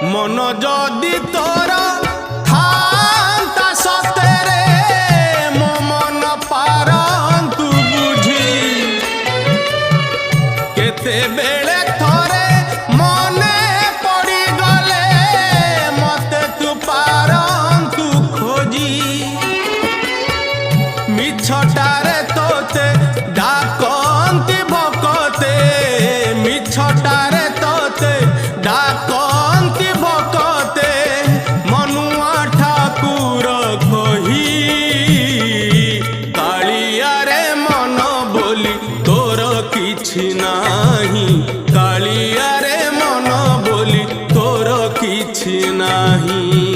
मन जदि तोर थांता सतेरे मो मन पारंतु बुझी केते बेले थोरे मने पड़ी गले मते तू पारंतु खोजी मिछटारे तोते डाकंती भकते मिछटारे तोते डाकंती भकते मनुआ ठाकुर कही कालिया रे मन बोली तोर किछि नाही कालिया रे मन बोली तोर किछि नाही।